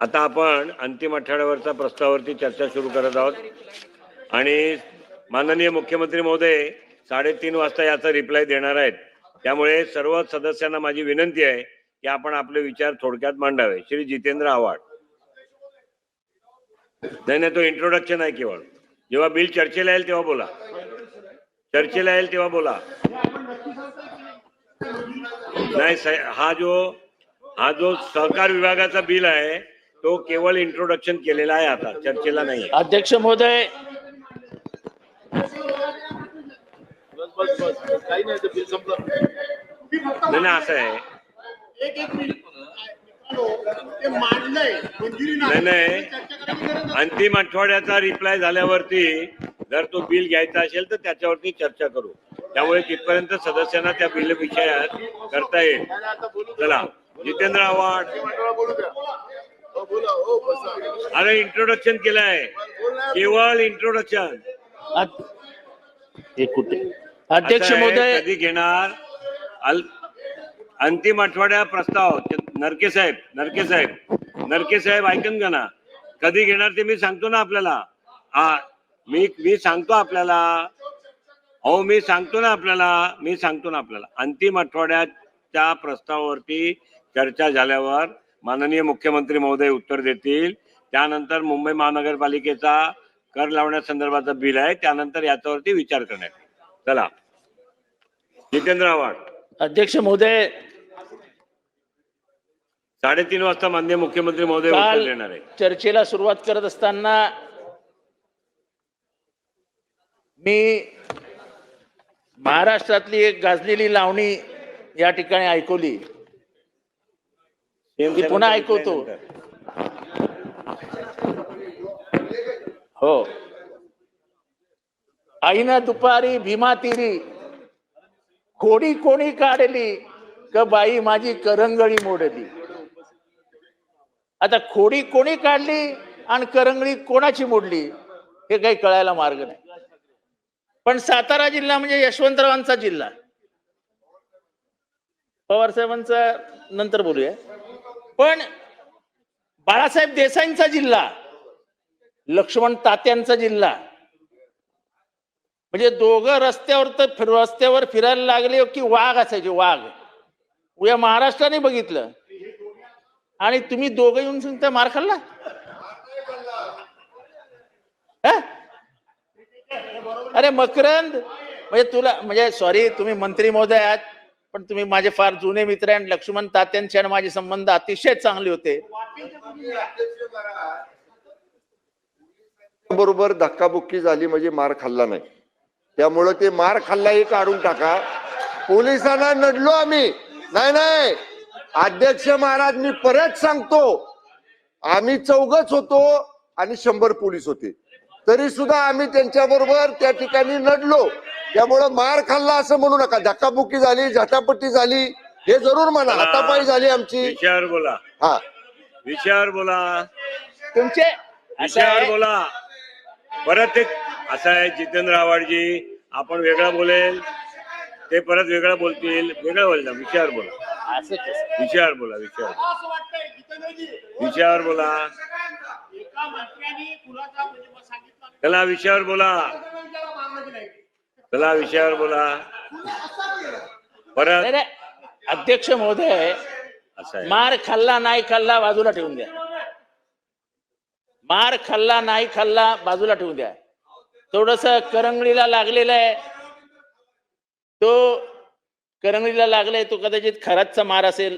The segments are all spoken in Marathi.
आता आपण अंतिम आठवड्यावरचा प्रस्तावावरती चर्चा सुरू करत आहोत आणि माननीय मुख्यमंत्री महोदय 3:30 वाजता याचा रिप्लाय देणार आहेत. त्यामुळे सर्व सदस्यांना माझी विनंती आहे की आपण आपले विचार थोडक्यात मांडावे. श्री जितेंद्र आव्हाड. नाही, तो इंट्रोडक्शन आहे केवळ. जेव्हा बिल चर्चेला येईल तेव्हा बोला. चर्चेला येईल तेव्हा बोला. नाही, हा जो सहकार विभागाचा बिल आहे तो केवळ इंट्रोडक्शन केलेला आहे, आता चर्चेला नाही. अध्यक्ष महोदय, नाही असं आहे. नाही, अंतिम आठवड्याचा रिप्लाय झाल्यावरती जर तो बिल घ्यायचा असेल तर त्याच्यावरती चर्चा करू. त्यामुळे तिथपर्यंत सदस्यांना त्या बिल विषयात करता येईल. चला, जितेंद्र आव्हाड. अरे इंट्रोडक्शन केलं आहे, केवळ इंट्रोडक्शन. अध्यक्ष महोदय, कधी घेणार अंतिम आठवड्या प्रस्ताव? नरके साहेब ऐकन का ना, कधी घेणार ते मी सांगतो ना आपल्याला. मी सांगतो आपल्याला. हो, मी सांगतो ना आपल्याला अंतिम आठवड्याच्या प्रस्तावावरती चर्चा झाल्यावर माननीय मुख्यमंत्री महोदय उत्तर देतील. त्यानंतर मुंबई महानगरपालिकेचा कर लावण्यासंदर्भाचा बिल आहे, त्यानंतर याच्यावरती विचार करण्यात. चला, जितेंद्र आव्हाड. अध्यक्ष महोदय, 3:30 वाजता माननीय मुख्यमंत्री महोदय उत्तर देणार आहे. चर्चेला सुरुवात करत असताना मी महाराष्ट्रातली एक गाजलेली लावणी या ठिकाणी ऐकवली. ती पुन्हा ऐकवतो. हो. आईनं दुपारी भीमा तिरी खोडी कोणी काढली क बाई माझी करंगळी मोडली. आता खोडी कोणी काढली आणि करंगळी कोणाची मोडली हे काही कळायला मार्ग नाही. पण सातारा जिल्हा म्हणजे यशवंतरावांचा जिल्हा. पवार साहेबांचा नंतर बोलूया. पण बाळासाहेब देसाईंचा जिल्हा, लक्ष्मण तात्यांचा जिल्हा, म्हणजे दोघं रस्त्यावर फिरायला लागले की वाघ असायचे, वाघ. उद्या महाराष्ट्राने बघितलं आणि तुम्ही दोघं येऊन सांगता मार खाल्ला. अरे मकरंद, म्हणजे तुला, म्हणजे सॉरी, तुम्ही मंत्री महोदय आहात, पण तुम्ही माझे फार जुने मित्र आहे. लक्ष्मण तात्यांचे आणि माझे संबंध अतिशय चांगले होते. बरोबर धक्काबुक्की झाली म्हणजे मार खाल्ला नाही, त्यामुळे ते मार खाल्ला हे काढून टाका. पोलिसांना नडलो आम्ही नाही. अध्यक्ष महाराज, मी परत सांगतो, आम्ही 4घच होतो आणि 100 पोलीस होते, तरी सुद्धा आम्ही त्यांच्या बरोबर त्या ठिकाणी नडलो. त्यामुळे मार खाल्ला असं म्हणू नका. धक्काबुक्की झाली, झटापट्टी झाली हे जरूर म्हणा. हातापायी झाली आमची. विषयावर बोला. हा, विषयावर बोला. तुमचे विषयावर बोला. परत एक असं आहे जितेंद्र आव्हाडजी, आपण वेगळं बोलेल ते परत वेगळं बोलतील. वेगळं बोलला. विषयावर बोला. विषयावर बोला. विषयावर बोला. चला विषयावर बोला. परत. अध्यक्ष महोदय, मार खाल्ला नाही खाल्ला बाजूला ठेवून द्या. मार खाल्ला नाही खाल्ला बाजूला ठेवून द्या. थोडस करंगळीला लागलेला आहे, तो करंगळीला लागलाय, तो कदाचित खराचचा मार असेल,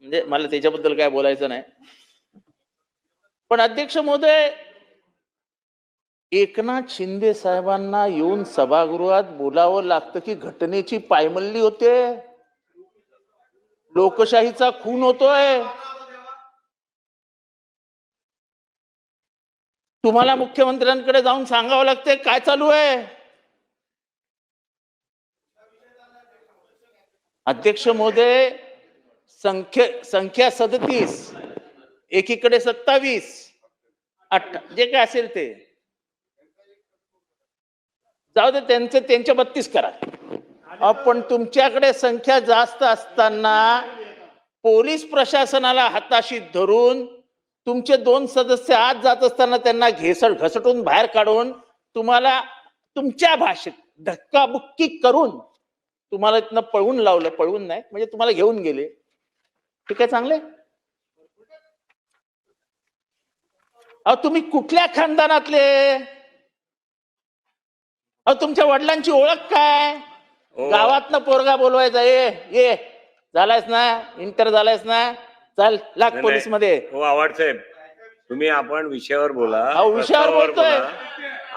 म्हणजे मला त्याच्याबद्दल काय बोलायचं नाही. पण अध्यक्ष महोदय, एकनाथ शिंदे साहेबांना येऊन सभागृहात बोलावं लागतं की घटनेची पायमल्ली होते, लोकशाहीचा खून होतोय. तुम्हाला मुख्यमंत्र्यांकडे जाऊन सांगावं लागतंय काय चालू आहे. अध्यक्ष महोदय, संख्या 37, एकीकडे 27, 8 जे काय असेल ते जाऊ दे, त्यांच्या 32 करा. पण तुमच्याकडे संख्या जास्त असताना पोलीस प्रशासनाला हाताशी धरून तुमचे 2 सदस्य आज जात असताना त्यांना घसटून बाहेर काढून तुम्हाला तुमच्या भाषेत धक्काबुक्की करून तुम्हाला इथनं पळवून लावलं, पळवून नाही म्हणजे तुम्हाला घेऊन गेले. ठीक आहे, चांगले. अहो तुम्ही कुठल्या खानदानातले? अहो तुमच्या वडिलांची ओळख काय? हो. गावातनं पोरगा बोलवायचा, ये झालायस ना, इंटर झालायस ना, चल लाग नाही, पोलीस मध्ये. हो आवाड साहेब, तुम्ही आपण विषयावर बोला. अहो, विषयावर प्रस्तावावर बोलतोय. बोला.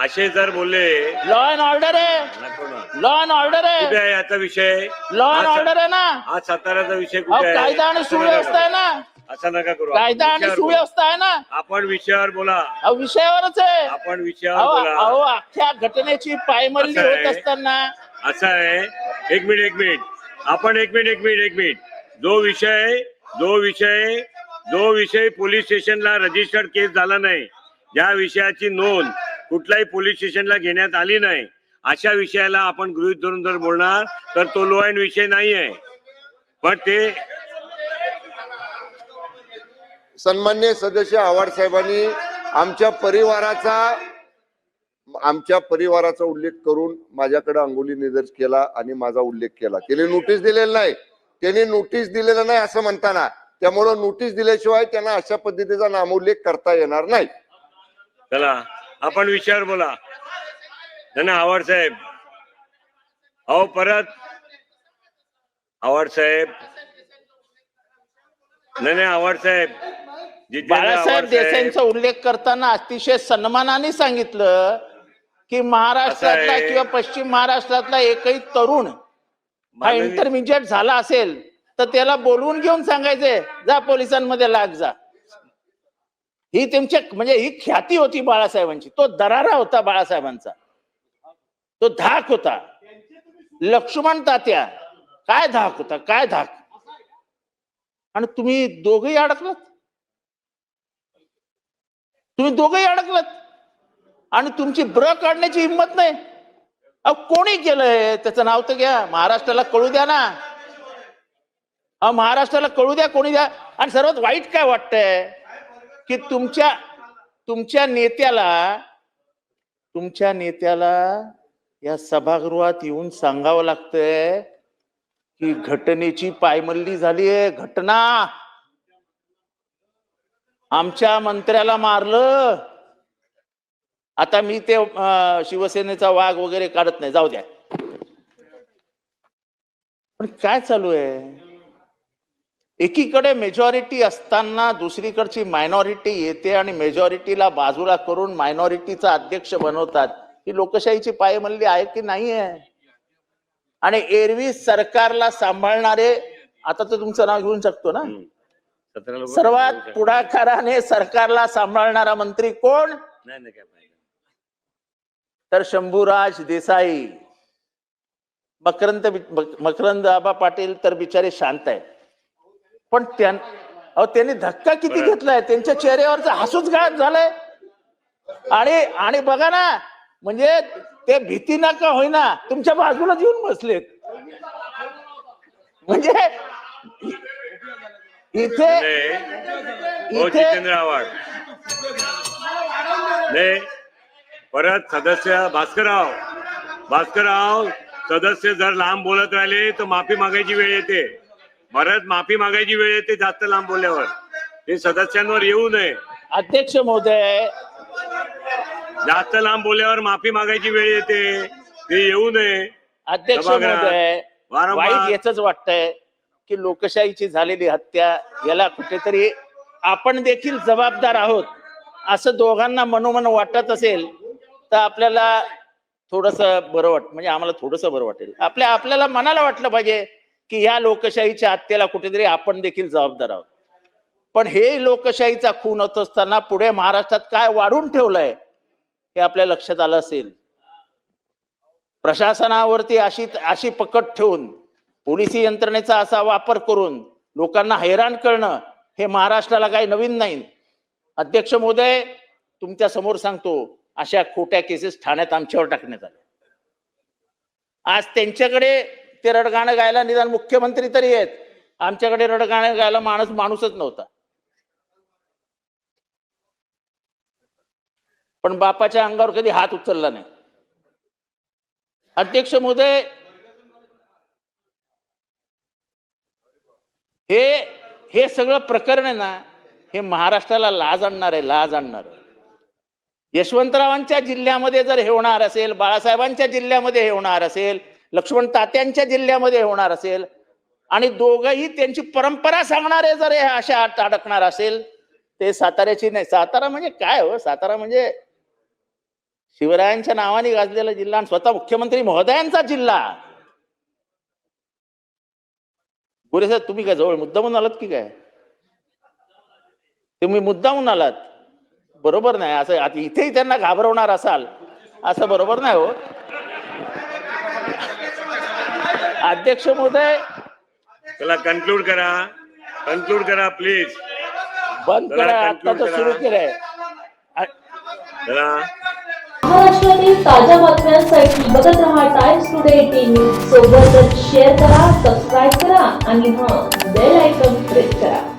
असे जर बोलले लॉ अँड ऑर्डर आहे, नको ना. लॉ अँड ऑर्डर कुठे आहे, आहे याचा विषय? लॉ अँड ऑर्डर आहे ना. आज साताऱ्याचा विषय अहो कुठे आहे? कायदा आणि सुव्यवस्था आहे ना, असं नका करू. आपण कायदा आणि विषयावर सुव्यवस्था आहे ना. बोला. आपण विषयावर बोला. अहो विषयावरच आहे. आपण विषयावर अहो बोला. अहो अख्ख्या घटनेची पायमल्ली असं आहे. होत असताना असं आहे, एक मिनिट आपण एक मिनिट जो विषय पोलीस स्टेशनला रजिस्टर्ड केस झाला नाही, ज्या विषयाची नोंद कुठल्याही पोलीस स्टेशनला घेण्यात आली नाही, अशा विषयाला आपण गृहीत धरून जर बोलणार तर तो लो अँड विषय नाही आहे. पण ते सन्मान्य सदस्य आव्हाड साहेबांनी आमच्या परिवाराचा उल्लेख करून माझ्याकडे अंगुली निदर्श केला आणि माझा उल्लेख केला. त्याने नोटीस दिलेलं नाही, त्याने नोटीस दिलेलं नाही असं म्हणताना, त्यामुळे नोटीस दिल्याशिवाय त्यांना अशा पद्धतीचा नामोल्लेख करता येणार नाही. चला आपण विषयावर बोला. नाही आव्हाड साहेब, अहो परत आव्हाड साहेब, नाही आव्हाड साहेब, बाळासाहेब देसाईंचा उल्लेख करताना अतिशय सन्मानाने सांगितलं की महाराष्ट्रातला आहे. किंवा पश्चिम महाराष्ट्रातला एकही तरुण हा इंटरमिजिएट झाला असेल तर त्याला बोलवून घेऊन सांगायचे, जा पोलिसांमध्ये लाग जा. ही त्यांची म्हणजे ही ख्याती होती बाळासाहेबांची, तो दरारा होता बाळासाहेबांचा, तो धाक होता. लक्ष्मण तात्या काय धाक होता, काय धाक. आणि तुम्ही दोघेही अडकलात आणि तुमची ब्र काढण्याची हिंमत नाही. अहो कोणी केलंय त्याचं नाव तर घ्या, महाराष्ट्राला कळू द्या ना. महाराष्ट्राला कळू द्या, कोणी द्या. आणि सर्वात वाईट काय वाटतंय की तुमच्या नेत्याला या सभागृहात येऊन सांगावं लागतंय की घटनेची पायमल्ली झालीये. घटना आमच्या मंत्र्याला मारलं. आता मी ते शिवसेनेचा वाघ वगैरे काढत नाही, जाऊ द्या. पण काय चालू आहे, एकीकडे मेजॉरिटी असताना दुसरीकडची मायनॉरिटी येते आणि मेजॉरिटीला बाजूला करून मायनॉरिटीचा अध्यक्ष बनवतात. ही लोकशाहीची पायमल्ली आहे की नाही आहे? आणि एरवी सरकारला सांभाळणारे, आता तर तुमचं नाव घेऊन शकतो ना, सर्वात पुढाकाराने सरकारला सांभाळणारा मंत्री कोण? नाही काय पाहिजे तर शंभूराज देसाई. मकरंद आबा पाटील तर बिचारे शांत आहेत, पण त्यांनी धक्का किती घेतलाय, त्यांच्या चेहऱ्यावरचा हसूच गायब झालाय. आणि बघा ना, म्हणजे ते भीती नका होईना तुमच्या बाजूलाच येऊन बसलेत. म्हणजे इथे जितेंद्र आव्हाड, नाही परत सदस्य भास्करराव सदस्य जर लांब बोलत राहिले तर माफी मागायची वेळ येते. परत माफी मागायची वेळ येते जास्त लांब बोलल्यावर. ते सदस्यांवर येऊ नये. अध्यक्ष महोदय, जास्त लांब बोलल्यावर माफी मागायची वेळ येते, ते येऊ नये. अध्यक्ष महोदय, वाईट याच वाटतंय की लोकशाहीची झालेली हत्या याला कुठेतरी आपण देखील जबाबदार आहोत असं दोघांना मनोमन वाटत असेल तर आपल्याला थोडस बरं म्हणजे आम्हाला थोडस बरं वाटेल. आपल्याला मनाला वाटलं पाहिजे की या लोकशाहीच्या हत्येला कुठेतरी आपण देखील जबाबदार आहोत. पण हे लोकशाहीचा खून होत असताना पुढे महाराष्ट्रात काय वाढून ठेवलंय हे आपल्या लक्षात आलं असेल. प्रशासनावरती अशी पकड ठेवून, पोलिसी यंत्रणेचा असा वापर करून लोकांना हैराण करणं हे महाराष्ट्राला काही नवीन नाही. अध्यक्ष महोदय, तुमच्या समोर सांगतो, अशा खोट्या केसेस ठाण्यात आमच्यावर टाकण्यात आल्या. आज त्यांच्याकडे ते रडगाणं गायला निदान मुख्यमंत्री तरी आहेत, आमच्याकडे रडगाणं गायला माणूसच नव्हता. पण बापाच्या अंगावर कधी हात उचलला नाही. अध्यक्ष महोदय, हे सगळं प्रकरण आहे ना, हे महाराष्ट्राला लाज आणणार आहे, लाज आणणार आहे. यशवंतरावांच्या जिल्ह्यामध्ये जर हे होणार असेल, बाळासाहेबांच्या जिल्ह्यामध्ये हे होणार असेल, लक्ष्मण तात्यांच्या जिल्ह्यामध्ये होणार असेल, आणि दोघंही त्यांची परंपरा सांगणारे जर हे अशा अडकणार असेल, ते साताऱ्याची नाही. सातारा म्हणजे काय हो? सातारा म्हणजे शिवरायांच्या नावाने गाजलेला जिल्हा आणि स्वतः मुख्यमंत्री महोदयांचा जिल्हा. गोरे साहेब, तुम्ही काय जवळ मुद्दामून आलात की काय? तुम्ही मुद्दामून आलात, बरोबर नाही. असं आता इथेही त्यांना घाबरवणार असाल, असं बरोबर नाही हो. अध्यक्ष महोदय, चला कन्क्लूड करा प्लीज. बंद करा, आता तर सुरू केलंय. चला. महाराष्ट्रातील ताज्या बातम्यांसाठी बघत रहा टाइम्स टुडे टीव्ही. सोबतच शेअर करा, सबस्क्राईब करा आणि बेल आयकॉन प्रेस करा.